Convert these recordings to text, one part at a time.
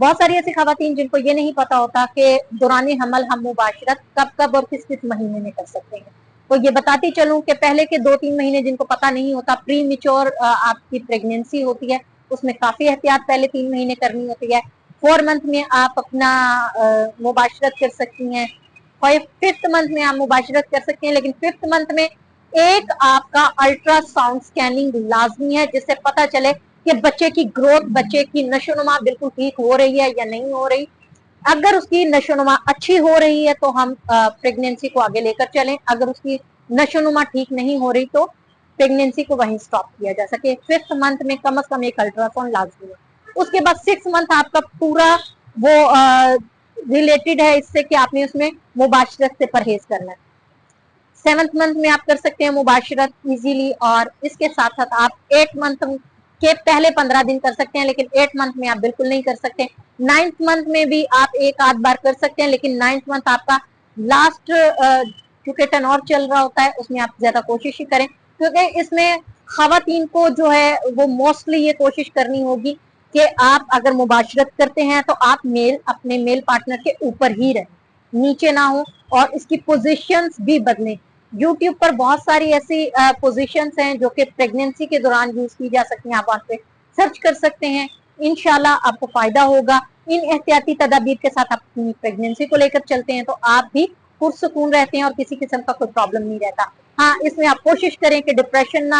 बहुत सारी ऐसी खवातीन जिनको ये नहीं पता होता कि दौरानी हमल हम मुबाशरत कब कब और किस किस महीने में कर सकते हैं। तो ये बताती चलूं कि पहले के 2-3 महीने जिनको पता नहीं होता, प्री मेच्योर आपकी प्रेगनेंसी होती है, उसमें काफी एहतियात पहले 3 महीने करनी होती है। 4 मंथ में आप अपना मुबाशरत कर सकती हैं, 5th मंथ में आप मुबाशरत कर सकते हैं, लेकिन 5th मंथ में एक आपका अल्ट्रासाउंड स्कैनिंग लाजमी है, जिससे पता चले कि बच्चे की ग्रोथ, बच्चे की नशोनुमा बिल्कुल ठीक हो रही है या नहीं हो रही। अगर उसकी नशोनुमा अच्छी हो रही है तो हम प्रेगनेंसी को आगे लेकर चलें, अगर उसकी नशोनुमा ठीक नहीं हो रही तो प्रेगनेंसी को वहीं स्टॉप किया जा सके। 5th मंथ में कम से कम एक अल्ट्रासाउंड लाजमी है। उसके बाद 6th मंथ आपका पूरा वो रिलेटेड है इससे कि आपने उसमें मुबाशरत से परहेज करना है। 7th मंथ में आप कर सकते हैं मुबाशरत इजीली, और इसके साथ साथ आप 8 मंथ के पहले 15 दिन कर सकते हैं, लेकिन 8 मंथ में आप बिल्कुल नहीं कर सकते। 9th मंथ में भी आप एक आध बार कर सकते हैं, लेकिन 9th मंथ आपका लास्ट क्योंकि टर्न और चल रहा होता है, उसमें आप ज्यादा कोशिश ही करें, क्योंकि इसमें खवातीन को जो है वो मोस्टली ये कोशिश करनी होगी कि आप अगर मुबाशरत करते हैं तो आप अपने मेल पार्टनर के ऊपर ही रहें, नीचे ना हो, और इसकी पोजीशंस भी बदलें। यूट्यूब पर बहुत सारी ऐसी पोजीशंस हैं जो कि प्रेगनेंसी के दौरान यूज की जा सकती हैं, आप वहां पे सर्च कर सकते हैं, इंशाल्लाह आपको फायदा होगा। इन एहतियाती तदाबीर के साथ आप अपनी प्रेगनेंसी को लेकर चलते हैं तो आप भी पुरसुकून रहते हैं और किसी किस्म का कोई प्रॉब्लम नहीं रहता। हाँ, इसमें आप कोशिश करें कि डिप्रेशन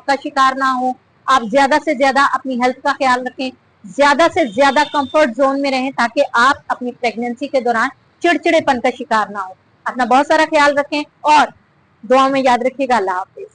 का शिकार ना हो, आप ज्यादा से ज्यादा अपनी हेल्थ का ख्याल रखें, ज्यादा से ज्यादा कंफर्ट जोन में रहें, ताकि आप अपनी प्रेगनेंसी के दौरान चिड़चिड़ेपन का शिकार ना हो। अपना बहुत सारा ख्याल रखें और दुआ में याद रखिएगा। अल्लाह हाफिज।